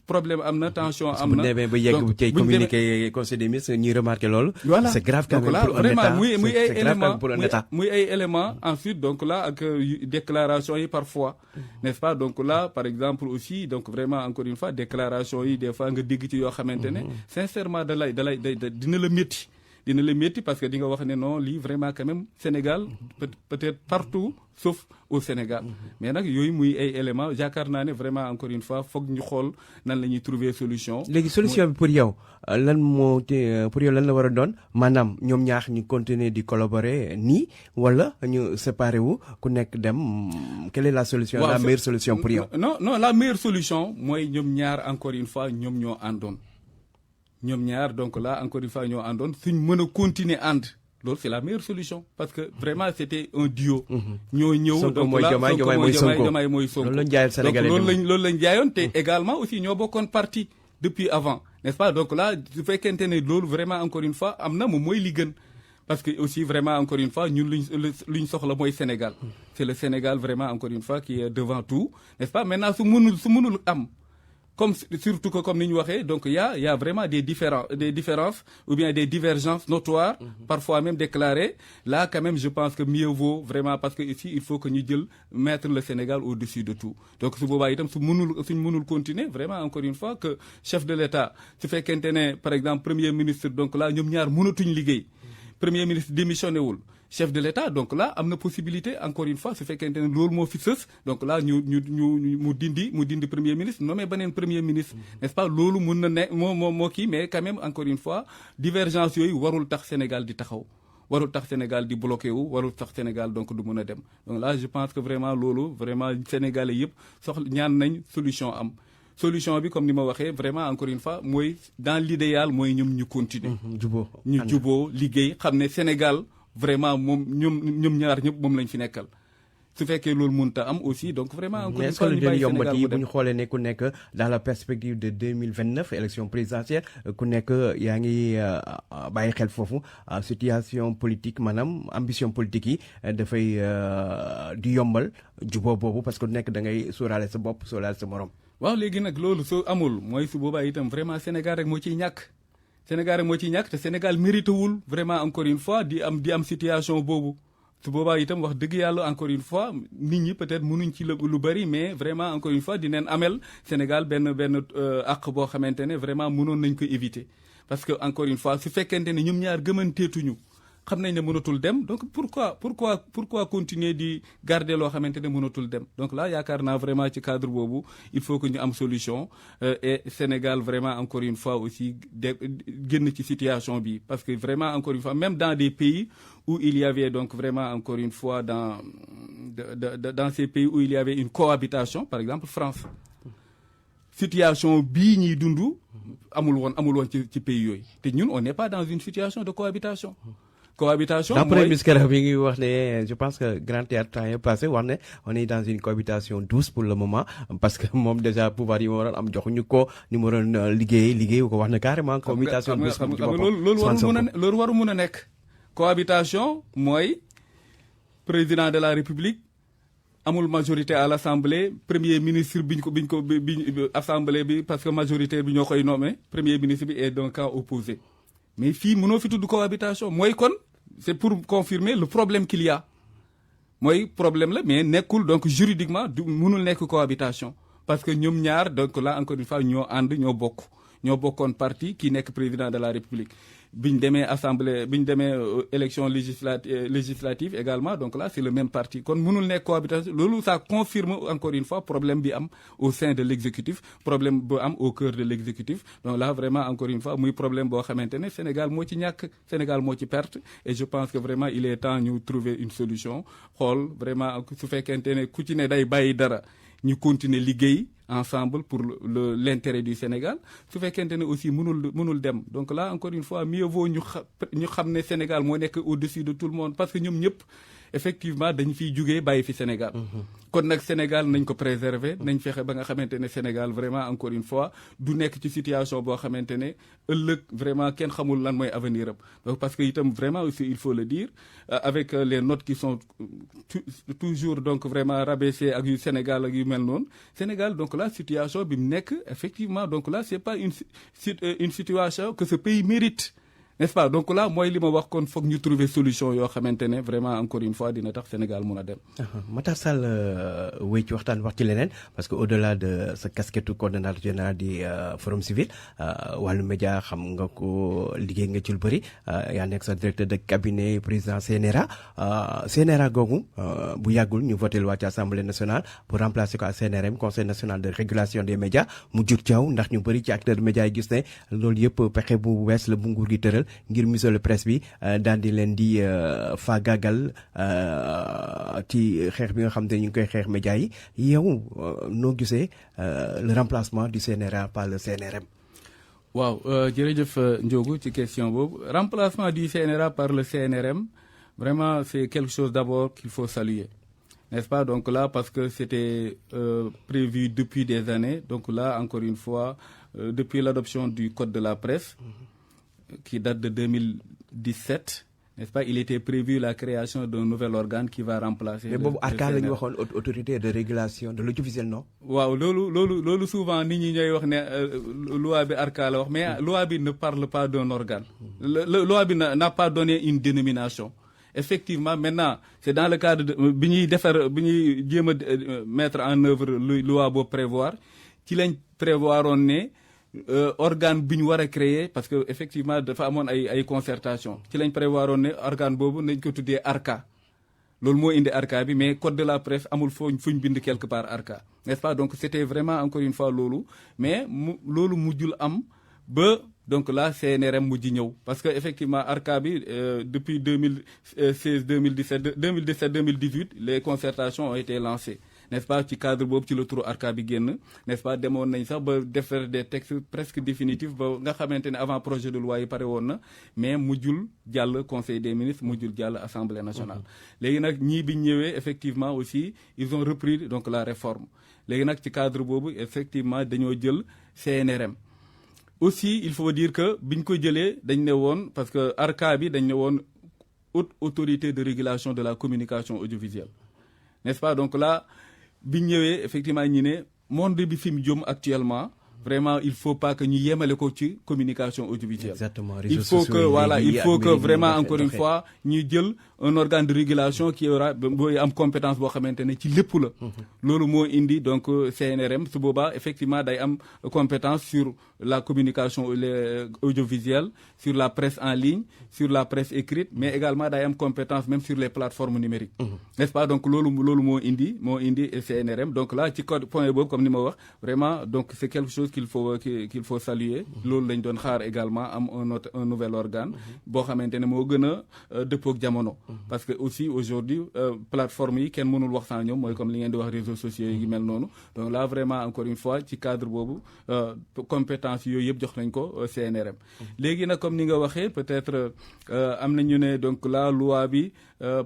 problème am na tension am na. bu demee ba yegg ci communiqué conseil des ministres ñuy remarqué loolu. voilà c'est grave quand même pour un vraiment État muy ay éléments ensuite donc là ak déclaration yi parfois n'est-ce pas donc là par exemple aussi donc vraiment encore une fois déclaration yi des fois nga dégg ci yoo xamante ne sincèrement dina la métti parce que di nga wax ne non lii vraiment quand même Sénégal peut-être partout sauf au Sénégal mais nag yooyu muy ay éléments yaakaar naa ne vraiment encore une fois foog ñu xool nan la ñuy trouver solution. léegi solution bi pour yow lan la war a doon maanaam ñoom ñaax ñu continuer di collaborer nii wala ñu séparer wu ku nekk dem quelle est la solution. La meilleure solution pour yow. non la meilleure solution mooy ñoom ñaar encore une fois ñoom ñoo àndoon. ñoom ñaar donc là encore une fois ñoo àndoon suñ mën a continuer ànd loolu c'est la meilleure solution parce que vraiment c'était un duo. ñoo ñëw donc là Diomaye mooy Sonko loolu lañ jaayoon Sénégalais donc loolu lañ jaayoon te également aussi ñoo bokkoon parti depuis avant n'est-ce pas donc là su fekkente ne loolu vraiment encore une fois am na moom mooy li gën parce que aussi vraiment encore une fois ñun luñ soxla mooy Sénégal c'est le Sénégal vraiment encore une fois qui est devant tout n'est-ce pas maintenant su mënul am comme surtout que comme ni ñu waxee donc y a vraiment des différences ou bien des divergences notoires parfois même déclarées là quand même je pense que mieux vaut vraiment parce que ici il faut que ñu jël mettre le Sénégal au-dessus de tout donc su boobaa itam suñ mënul continuer vraiment encore une fois que chef de l'État su fekkente ne par exemple premier ministre donc là ñoom ñaar mënatuñ liggéey premier ministre démissionné wul chef de l'État donc là am na possibilité encore une fois su fekkente ne loolu moo fi sës donc là mu dindi premier ministre nommé beneen premier ministre n'est-ce pas loolu mun na ne moo kii mais quand même encore une fois divergence yooyu warul tax Sénégal di taxaw warul tax Sénégal di bloqué wu warul tax Sénégal donc du mën a dem donc là je pense que vraiment loolu vraiment Sénégalais yëpp ñaan nañ solution am solution bi comme ni ma waxee vraiment encore une fois mooy dans l'idéal mooy ñoom ñu continuer ñu juboo liggéey xam ne Sénégal vraiment moom ñoom ñaar ñëpp moom lañ fi nekkal su fekkee loolu mënta am aussi donc vraiment encore une fois ñu bàyyi Sénégal bu ñu xoolee ne ku nekk dans la perspective de 2029 élection présidentielle ku nekk yaa ngi bàyyi xel foofu situation politique maanaam ambition politique yi dafay di yombal juboo boobu parce que ku nekk da ngay sóoraale sa bopp sóoraale sa morom. waaw léegi nag loolu soo amul mooy su boobaa itam vraiment Sénégal rek moo ciy ñàkk te Sénégal mérité wul vraiment encore une fois di am situation boobu su boobaa itam wax dëgg yàlla encore une fois nit ñi peut-être mënuñ ci lu bari mais vraiment encore une fois dineen amel Sénégal benn àq boo xamante ne vraiment mënoon nañ ko éviter parce que encore une fois su fekkente ne ñoom ñaar gëmanteetuñu xam nañ ne mënatul dem donc pourquoi continuer di garder loo xamante ne mënatul dem donc là yaakaar naa vraiment ci cadre boobu il faut que ñu am solution et Sénégal vraiment encore une fois aussi génn ci situation bi parce que vraiment encore une fois même dans des pays où il y avait donc vraiment encore une fois dans ces pays où il y avait une cohabitation par exemple France situation bii ñuy dund amul woon ci pays yooyu te ñun on n'est pas dans une situation de cohabitation dans premier ministre bi ngi wax ne je pense que Grand Théâtre temps est passé wax ne on est dans une cohabitation douce pour le moment parce que moom déjà pouvoir yi ma waroon am joxuñu ko ni mu waroon liggéey ko wax ne carrément cohabitation douce loolu waru mun a nekk cohabitation mooy président de la République amul majorité à l'Assemblée premier ministre biñ assemblée bi parce que majorité bi ñoo koy nommé premier ministre bi est d'un camp opposé mais fii mënoo fi tudd cohabitation mooy kon c'est pour confirmer le problème qu'il y a mooy problème la mais nekkul donc juridiquement du mënul nekk cohabitation parce que ñoom ñaar donc là encore une fois ñoo ànd ñoo bokkoon parti ki nekk président de la République biñ demee assemblée biñ demee élection législative également donc là c'est le même parti kon mënul nekk cohabitation loolu ça confirme encore une fois problème bi am au sein de l'exécutif problème bu am au cœur de l'exécutif donc là vraiment encore une fois muy problème boo xamante ne Sénégal moo ci ñàkk Sénégal moo ci perte et je pense que vraiment il est temps ñu trouver une solution xool vraiment su fekkente ne ku ci ne day bàyyi dara ñu continuer liggéey ensemble pour l'intérêt du Sénégal su fekkente ne aussi mënul dem donc là encore une fois mieux vaut ñu xam ne Sénégal moo nekk au-dessus de tout le monde parce que ñoom ñëpp effectivement dañ fiy jugee bàyyi fi Sénégal kon nag Sénégal nañ ko préserver nañ fexe ba nga xamante ne Sénégal vraiment encore une fois du nekk ci situation boo xamante ne ëllëg vraiment kenn xamul lan mooy avenir am donc parce que itam vraiment aussi il faut le dire avec les notes qui sont toujours donc vraiment rabaissées ak yu Sénégal ak yu mel noonu Sénégal donc la situation bi mu nekk effectivement donc là c'est pas une situation que ce pays mérite n'est-ce pas donc là mooy li ma wax kon foog ñu trouver solution yoo xamante ne vraiment encore une fois dina tax Sénégal mun a dem. Matar Sall wéy ci waxtaan wax ci leneen parce que au-delà de sa casquette coordonnateur général du Forum Civil wàllu média xam nga ko liggéey nga ci lu bëri yaa nekk sa directeur de cabinet président CNRA googu bu yàggul ñu voté loi ci Assemblée nationale pour remplacer ko à CNRM Conseil national de régulation des médias mu jur caaw ndax ñu bëri ci acteurs de médias yi gis ne loolu yëpp pexe bu wees la bu nguur gi tëral ngir musal presse bi daal di leen di faagaagal ci xeex bi nga xam te ñu ngi koy xeex média yi yow noo gisee le remplacement du CNRA par le CNRM. waaw jërëjëf Ndiogou ci question boobu remplacement du CNRA par le CNRM vraiment c'est quelque chose d'abord qu'il faut saluer, n'est-ce pas? Donc là, parce que c'était prévu depuis des années, donc là, encore une fois, depuis l'adoption du Code de la presse, qui date de 2017, n'est-ce pas? Il était prévu la création d'un nouvel organe qui va remplacer. Mais bon, ARCA la ñu waxoon autorité de régulation de l'audiovisuel, non? waaw loolu souvent nit ñi ñooy wax ne loi bi ARCA la wax, mais loi bi ne parle pas d'un organe. Loi bi n'a pas donné une dénomination. Effectivement, maintenant, c'est dans le cadre de bi ñuy jéem a mettre en œuvre loi boobu prévoir ci lañ prévoiroon ne organe bi ñu war a créer, parce que effectivement dafa amoon ay concertation ci lañ prévoiroon ne organe boobu nañ ko tuddee ARCA. loolu moo indi ARCA bi, mais code de la presse amul fuñ bind quelque part ARCA, n'est-ce pas? Donc c'était vraiment encore une fois loolu, mais loolu mujjul am ba donc là CNRM mujj ñëw, parce que effectivement ARCA bi depuis 2016 2017 2018 les concertations ont été lancées, n'est-ce pas? ci cadre boobu ci la turu ARCA bi génn, n'est-ce pas? demoon nañ sax ba defar des textes presque définitifs ba nga xamante ne avant projet de loi yi pare woon na, mais mujjul jàll conseil des ministres, mujjul jàll assemblée nationale. léegi nag ñii bi ñëwee effectivement aussi ils ont repris donc la réforme. léegi nag ci cadre boobu effectivement dañoo jël CNRM. aussi il faut dire que biñ ko jëlee dañ ne woon, parce que ARCA bi dañ ne woon haute autorité de régulation de la communication audiovisuelle, n'est-ce pas? Donc là biñ ñëwee effectivement ñi ne monde bi fi mu jëm actuellement vraiment il faut pas que ñu yemale ko ci communication audiovisuelle. Exactement. Il faut que vraiment encore une fois ñu jël un organe de régulation qui aura booy am compétence boo xamante ne ci lépp la. loolu moo indi donc CNRM su boobaa effectivement day am compétence sur la communication audiovisuelle, sur la presse en ligne, sur la presse écrite, mais également day am compétence même sur les plateformes numériques. N'est-ce pas? Donc loolu moo indi CNRM. Donc là ci code point boobu comme ni ma wax vraiment donc c'est quelque chose qu'il faut saluer. loolu lañ doon xaar également am un nouvel organe boo xamante ne moo gën a dëppook jamono. parce que aussi aujourd'hui plateforme yi kenn mënul wax sans ñoom, mooy comme li ngeen di wax réseaux sociaux yi mel noonu. donc là vraiment encore une fois ci cadre boobu compétence yooyu yëpp jox nañ ko CNRM. léegi nag comme ni nga waxee peut-être am na ñu ne donc la loi bi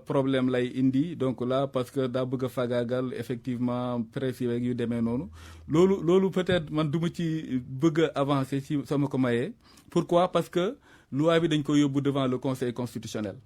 problème lay indi donc là parce que daa bëgg a fagaagal effectivement presse yi yu demee noonu. loolu peut-être man du ma ci bëgg a avancer ci sama ko mayee. pourquoi? parce que loi bi dañ ko yóbbu devant le conseil constitutionnel.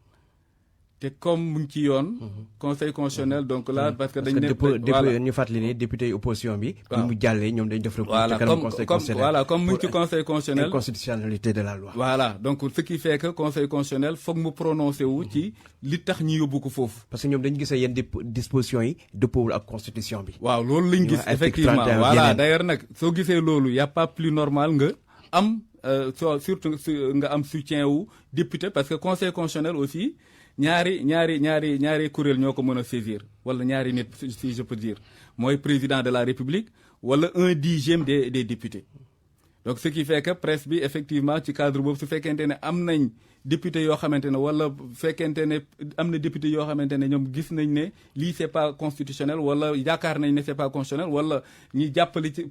te comme mu ngi ci yoon. conseil constitutionnel donc là parce que dañ ne voilà ñu fàttali ne député opposition bi. waaw mu jàllee ñoom dañ def recours ci kanam conseil constitutionnel. voilà comme mu ngi ci conseil constitutionnel. inconstitutionnalité de la loi. voilà donc ce qui fait que conseil constitutionnel foog mu prononcé wu ci li tax ñu yóbbu ko foofu. parce que ñoom dañu gisee yenn dispositions yi dëppoowul ak constitution bi. waaw loolu lañ gis effectivement voilà d'ailleurs nag soo gisee loolu y a pas plus normal nga am surtout nga am soutien wu député, parce que conseil constitutionnel aussi. ñaari kuréel ñoo ko mën a saisir wala ñaari nit si je peux dire mooy président de la République wala 1/10 des députés. donc ce qui fait que presse bi effectivement ci cadre boobu su fekkente ne am nañ député yoo xamante ne wala fekkente ne am na député yoo xamante ne ñoom gis nañ ne lii c'est pas constitutionnel wala yaakaar nañ ne c'est pas constitutionnel wala ñi jàppale ci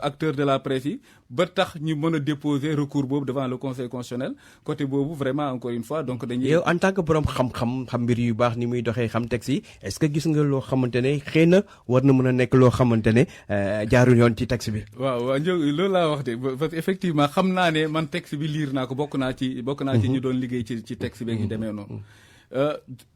acteurs de la presse yi ba tax ñu mën a déposer recours boobu devant le conseil constitutionnel. côté boobu vraiment encore une fois donc dañuy. yow en tant que borom xam mbir yu baax ni muy doxee xam texte yi est-ce que gis nga loo xamante ne xëy na war na mën a nekk loo xamante ne jaarul yoon ci texte bi. waaw loolu laa wax de parce que effectivement xam naa ne man texte bi lire naa ko bokk naa ci ñu doon liggéey ci texte beeg yu demee noonu.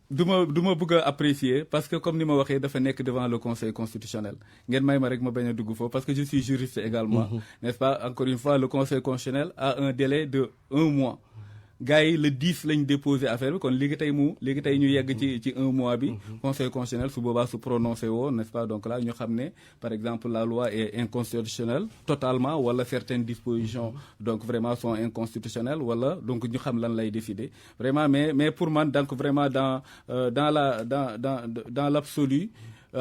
du ma bëgg a apprécier parce que comme ni ma waxee dafa nekk devant le conseil constitutionnel ngeen may ma rek ma bañ a dugg foofu parce que je suis juriste également. n'est-ce pas? encore une fois le conseil constitutionnel a un délai de 1 mois. gars yi le 10 lañ déposé affaire bi kon léegi tey ñu yegg ci 1 mois bi. conseil constitutionnel su boobaa su prononcé woo n'est-ce pas? donc là ñu xam ne par exemple la loi est inconstitutionnelle totalement wala certaines dispositions donc vraiment sont inconstitutionnelles wala donc ñu xam lan lay décider vraiment mais pour man donc vraiment dans l'absolu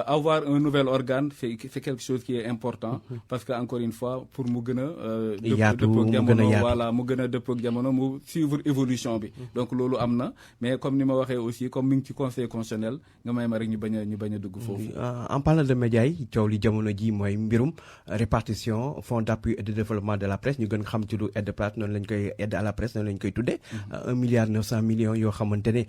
avoir un nouvel organe c'est quelque chose qui est important parce que encore une fois pour mu gën a dëppook jamono voilà mu gën a dëppook jamono mu suivre évolution bi donc loolu am na mais comme ni ma waxee aussi comme mi ngi ci conseil constitutionnel nga may ma rek ñu bañ a dugg foofu. En parlant de médias yi coow li jamono ji mooy mbirum répartition fonds d'appui et de développement de la presse ñu gën xam ci lu aide de presse noonu lañ koy aide à la presse noonu lañ koy tuddee 1,9 milliard yoo xamante ne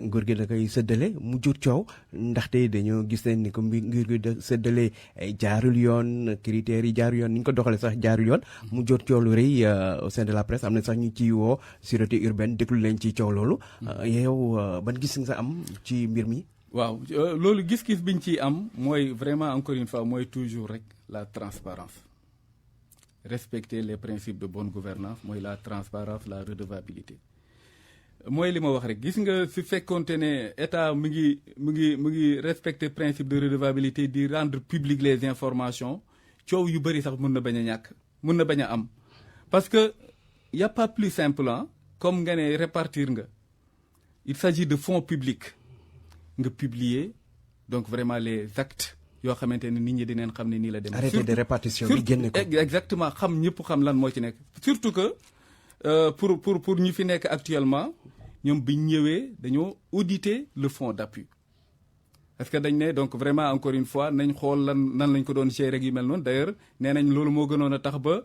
nguur gi da koy séddale mu jur coow ndaxte dañoo gis ne ni ko nguur gi da séddale jaarul yoon critères yi jaarul yoon ni ñu ko doxalee sax jaarul yoon mu jur coow lu rëy au sein de la presse am na sax ñu ci woo sûreté urbaine déglu leen ci coow loolu yow ban gis nga am ci mbir mi. waaw loolu gis-gis biñ ciy am mooy vraiment encore une fois mooy toujours rek la transparence respecter les principes de bonne gouvernance mooy la transparence la redevabilité mooy li ma wax rek gis nga su fekkonte ne état mu ngi respecter principe de redevabilité di rendre public les informations coow yu bëri sax mën na bañ a ñàkk mën na bañ a am parce que y a pas plus simple comme nga ne répartir nga il s'agit de fonds publics nga publier donc vraiment les actes yoo xamante ne nit ñi dinañ xam ne nii la demee. arrêté de répartition bi génne ko exactement xam ñëpp xam lan moo ci nekk surtout que pour ñi fi nekk actuellement ñoom biñ ñëwee dañoo auditer le fonds d'appui parce que dañ ne donc vraiment encore une fois nañ xool nan lañ ko doon gérer rek yu mel noonu d'ailleurs nee nañ loolu moo gënoon a tax ba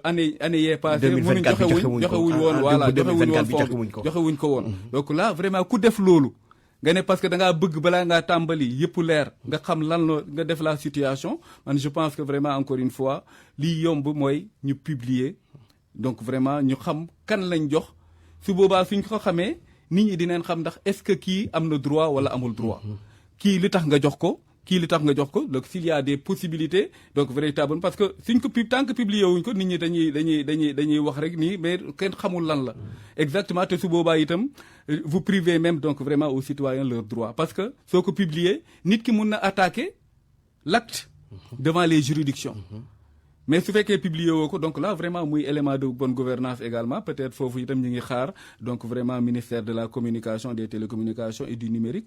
année yee passé mënuñ joxewuñ woon voilà joxewuñ ko woon donc là vraiment ku def loolu nga ne parce que da ngaa bëgg balaa ngaa tàmbali yëpp leer nga xam lan la nga def la situation man je pense que vraiment encore une fois lii yomb mooy ñu publier donc vraiment ñu xam kan lañ jox su boobaa suñ ko xamee nit ñi dinañ xam ndax est-ce que kii am na droit wala amul droit kii li tax nga jox ko kii li tax nga jox ko donc s'il y a des possibilités donc véritablement parce que suñ ko tant que publier wuñ ko nit ñi dañuy wax rek nii mais kenn xamul lan la exactement te su boobaa itam vous privez même donc vraiment aux citoyens leurs droits parce que soo ko publier nit ki mun na attaquer l'acte devant les juridictions mais su fekkee publier woo ko donc là vraiment muy élément de bonne gouvernance également peut-être foofu itam ñu ngi xaar donc vraiment ministère de la communication des télécommunications et du numérique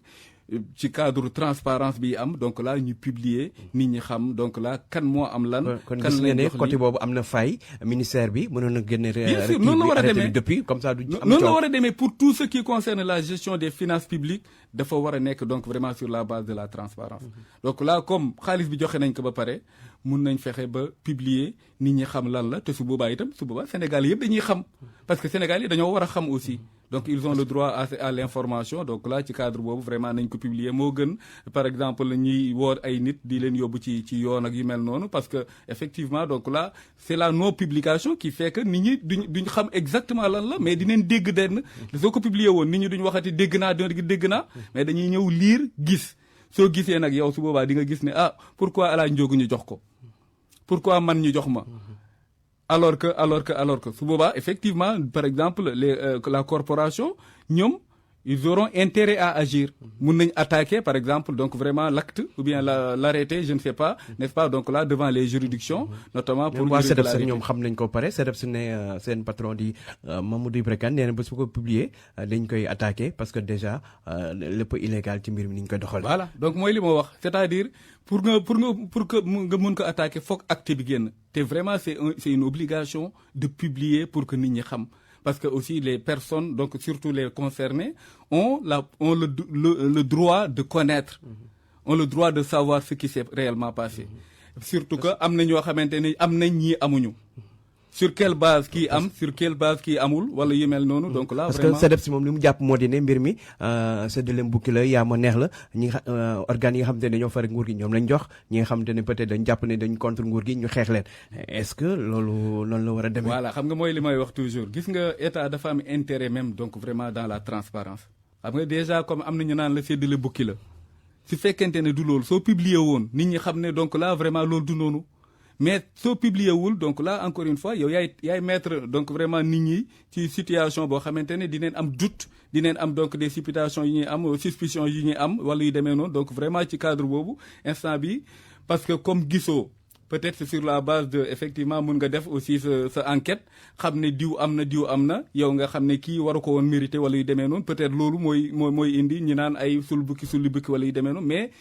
ci cadre transparence bi am donc là ñu publier nit ñi xam donc là kan moo am lan. kon gis nga ne côté boobu am na fay ministère bi mënoon na génne. bien sûr noonu la war a demee depuis comme ça du am noonu la war a demee pour tout ce qui concerne la gestion des finances publiques dafa war a nekk donc vraiment sur la base de la transparence donc là comme xaalis bi joxe nañ ko ba pare mun nañ fexe ba publier nit ñi xam lan la te su boobaa itam su boobaa Sénégal yëpp dañuy xam parce que Sénégal yi dañoo war a xam aussi donc ils ont le droit à l'information donc là ci cadre boobu vraiment nañ ko publier moo gën par exemple ñuy woor ay nit di leen yóbbu ci yoon ak yu mel noonu parce que effectivement donc là c'est la non publication qui fait que nit ñi duñ xam exactement lan la mais dinañ dégg denn soo ko publier woon nit ñi duñ waxati dégg naa mais dañuy ñëw lire gis soo gisee nag yow su boobaa di nga gis ne pourquoi Alaaji Njóogu ñu jox ko pourquoi man ñu jox ma alors que su boobaa effectivement par exemple la corporation ñoom ils auront intérêt à agir mun nañ attaquer par exemple donc vraiment l'acte ou bien l'arrêté je ne sais pas n'est-ce pas donc là devant les juridictions notamment pour waa CDEPS ñoom xam nañ ko pare CDEPS ne seen patron di Mamadou Ibra Kane nee na bés bu ko publier dañ koy attaquer parce que déjà lépp illégal ci mbir mi ni ñu koy doxal voilà donc mooy li ma wax c'est-à-dire pour que nga mun ko attaquer foog acte bi génn te vraiment c'est une obligation de publier pour que nit ñi xam parce que aussi les personnes donc surtout les concernés ont le droit de connaître ont le droit de savoir ce qui s'est réellement passé surtout que am na ñoo xamante ne am nañ ñii amuñu sur quelle base kii am sur quelle base kii amul wala yu mel noonu donc là parce vraiment que CDEPS moom li mu jàpp moo di ne mbir mi séddaleem bukki la yaa ma neex la ñi organes yi nga xamante ne dañoo far nguur gi ñoom lañ jox ñi nga xamante ne peut-être dañ jàpp ne dañ contre nguur gi ñu xeex leen est-ce que loolu noonu la war a demee. voilà xam nga mooy li may wax toujours gis nga état dafa am intérêt même donc vraiment dans la transparence xam nga déjà comme am na ñu naan la séddale bukki la su fekkente ne du loolu soo publier woon nit ñi xam ne donc là vraiment loolu du noonu. mais soo publier wul donc là encore une fois yow yaay mettre donc vraiment nit ñi ci situation boo xamante ne dinañ am doute dinañ am donc des supputations yi ñuy am suspicions yi ñuy am wala yu demee noonu donc vraiment ci cadre boobu instant bi parce que comme gisoo peut-être c'est sur la base de effectivement mun nga def aussi sa enquête xam ne diw am na yow nga xam ne kii waru ko woon mérité wala yu demee noonu peut-être loolu mooy indi ñu naan ay sulli bukki wala yu demee noonu mais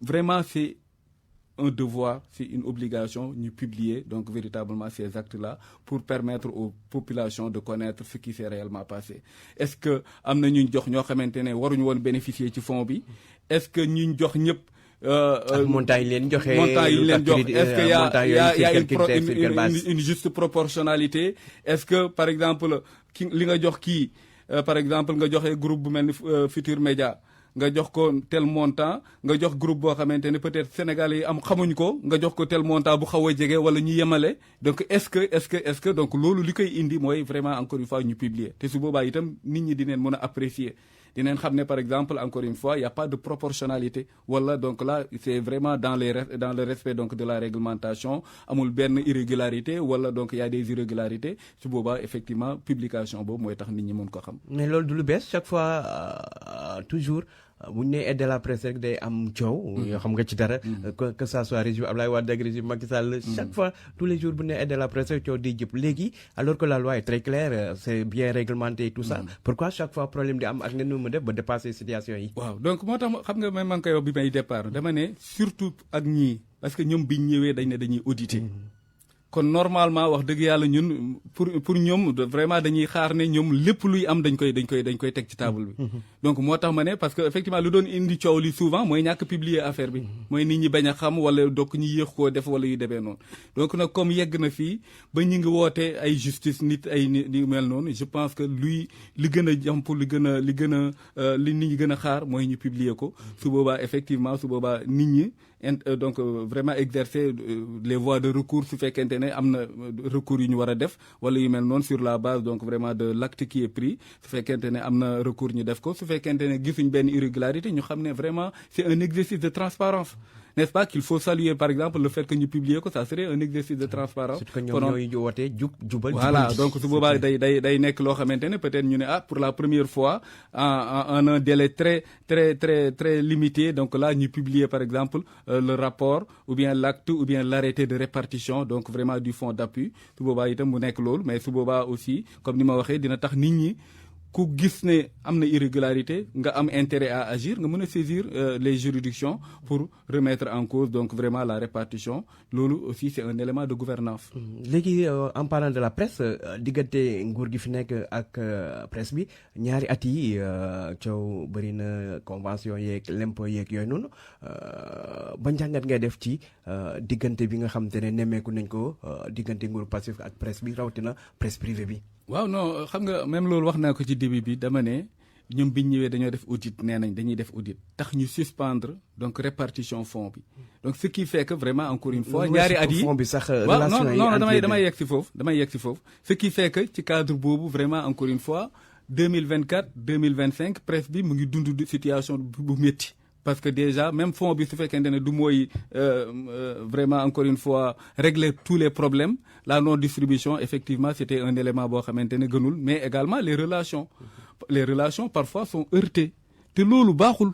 vraiment c'est un devoir, c'est une obligation, nous publier donc véritablement ces actes-là pour permettre aux populations de connaître ce qui s'est réellement passé. Est-ce que am na ñu jox ñoo xamantene waruñu woon bénéficier ci fonds bi? Est-ce que ñu jox ñëpp montant yi leen joxe est-ce qu'il y a une juste proportionnalité? Est-ce que par exemple li nga jox kii par exemple nga joxe groupe bu mel ni Futur Média nga jox ko tel montant nga jox groupe boo xamante ne peut-être Sénégalais yi am xamuñ ko nga jox ko tel montant bu xaw a jege wala ñu yemale donc est-ce que donc loolu li koy indi mooy vraiment encore une fois ñu publier te su boobaa itam nit ñi dinañ mën a apprécier dinañ xam ne par exemple encore une fois il y a pas de proportionnalité wala donc là c'est vraiment dans le respect donc de la réglementation amul benn irrégularité wala donc il y a des irrégularités su boobaa effectivement publication boobu mooy tax nit ñi mën ko xam. mais loolu du lu bees chaque fois toujours bu ñu nee aide de la presse rek day am coow. yoo xam nga ci dara. que ça soit régime Abdoulaye Wade ak régime Macky Sall. chaque fois tous les jours bu ñu nee aide de la presse rek coow di jëpp léegi alors que la loi est très claire c'est bien réglementé et tout ça. pourquoi chaque fois problème di am ak nen mu def ba dépasser situation yi. waaw donc moo tax xam nga man koy wax bi may départ dama ne surtout ak ñii parce que ñoom biñ ñëwee dañ ne dañuy auditer. kon normalement wax dëgg yàlla ñun pour ñoom vraiment dañuy xaar ne ñoom lépp luy am dañ koy teg ci table bi. donc moo tax ma ne parce que effectivement lu doon indi coow li souvent mooy ñàkk publier affaire bi. mooy nit ñi bañ a xam wala donc ñu yéex koo def wala yu demee noonu. donc nag comme yegg na fii ba ñu ngi woote ay justice nit ay nit yu mel noonu je pense que li gën a jàmp li nit ñi gën a xaar mooy ñu publier ko. su boobaa effectivement su boobaa nit ñi. donc vraiment exercer les voies de recours su fekkente ne am na recours yu ñu war a def wala yu mel noonu sur la base donc vraiment de l'acte qui est pris su fekkente ne am na recours ñu def ko su fekkente ne gisuñ benn irrégularité ñu xam ne vraiment c'est un exercice de transparence n'est-ce pas qu'il faut saluer par exemple le fait que ñu publier ko ça serait un exercice de transparence. surtout que ñoom ñooy wootee jubal. voilà donc su boobaa day nekk loo xamante ne peut-être ñu ne pour la première fois en un délai très limité donc là ñu publier par exemple le rapport ou bien l'acte ou bien l'arrêté de répartition donc vraiment du fonds d'appui su boobaa itam mu nekk loolu mais su boobaa aussi comme ni ma waxee dina tax nit ñi. ku gis ne am na irrégularité nga am intérêt à agir nga mën a saisir les juridictions pour remettre en cause donc vraiment la répartition loolu aussi c'est un élément de gouvernance léegi en parlant de la presse diggante nguur gi fi nekk ak presse bi ñaari at yi coow bëri na convention yeeg l'impôt yeeg yooyu noonu ba njàngat ngay def ci diggante bi nga xam te ne nemmeeku nañ ko diggante nguur passif ak presse bi rawatina presse privée bi. waaw non xam nga même loolu wax naa ko ci début bi dama ne ñoom biñ ñëwee dañoo def audit nee nañ dañuy def audit tax ñu suspendre donc répartition fonds bi donc ce qui fait que vraiment encore une fois ñaari at yi fonds bi sax waaw non damay yegg si foofu ce qui fait que ci cadre boobu vraiment encore une fois 2024 2025 presse bi mu ngi dund situation bu métti parce que déjà même fonds bi su fekkente ne du mooy vraiment encore une fois régler tous les problèmes la non distribution effectivement c'était un élément boo xamante ne gënul mais également les relations parfois sont heurtées te loolu baaxul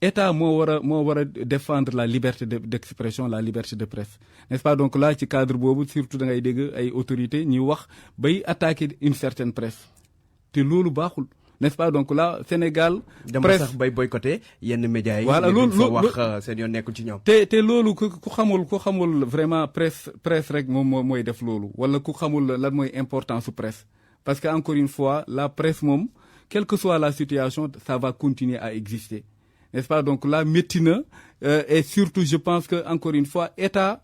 État moo war a défendre la liberté d'expression la liberté de presse n'est-ce pas donc là ci cadre boobu surtout da ngay dégg ay autorités ñuy wax bay attaquer une certaine presse te loolu baaxul n'est-ce pas donc là Sénégal. presse sax bay boycotter yenn médias yi. voilà loolu wax seen yoon nekkul ci ñoom. te loolu ku xamul vraiment presse rek moom mooy def loolu wala ku xamul lan mooy importance su presse parce que encore une fois la presse moom quelle que soit la situation ça va continuer à exister n'est-ce pas donc là métti na et surtout je pense que encore une fois État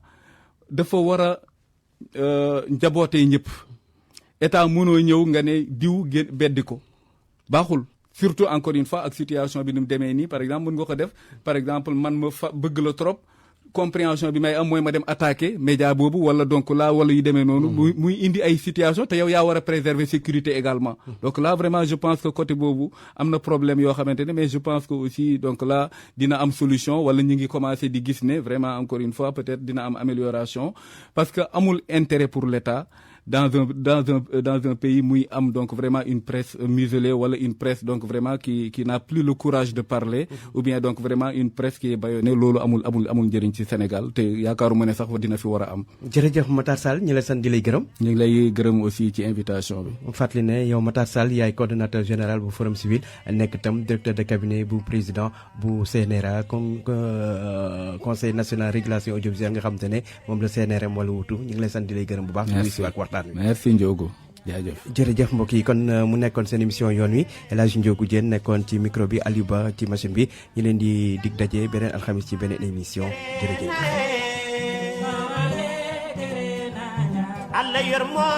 dafa war a njabootee ñëpp État mënoo ñëw nga ne diw beddi ko. baaxul surtout encore une fois ak situation bi ni mu demee nii par exemple mën nga ko def par exemple man ma bëgg la trop compréhension bi may am mooy ma dem attaquer média boobu wala donc là wala yu demee noonu. muy indi ay situation te yow yaa war a préserver sécurité également. donc là vraiment je pense que côté boobu am na problème yoo xamante ne mais je pense que aussi donc là dina am solution wala ñu ngi commencer di gis ne vraiment encore une fois peut-être dina am amélioration parce que amul intérêt pour l'État dans un pays muy am donc vraiment une presse muselée wala une presse donc vraiment qui n'a plus le courage de parler ou bien donc vraiment une presse qui est bâillonnée loolu amul njëriñ ci Sénégal te yaakaaruma ne sax dina fi war a am. jërëjëf Matar Sall ñu lay sant di lay gërëm. ñu ngi lay gërëm aussi ci invitation bi. fàttali ne yow Matar Sall yaay coordonnateur général bu Forum Civil nekk itam directeur de cabinet bu président bu CNRA comme conseil national régulation audiovisuelle nga xam te ne moom la CNRM wala wutu ñu ngi lay sant di lay gërëm bu baax. merci ak waxtaan wi. merci Ndiogou jaajëf. jërëjëf mbokk yi kon mu nekkoon seen émission yoon wi El Hadj Ndiogou Diène nekkoon ci micro bi Aliou Ba ci machine bi ñu leen di dig daje beneen alxamis ci beneen émission jërëjëf.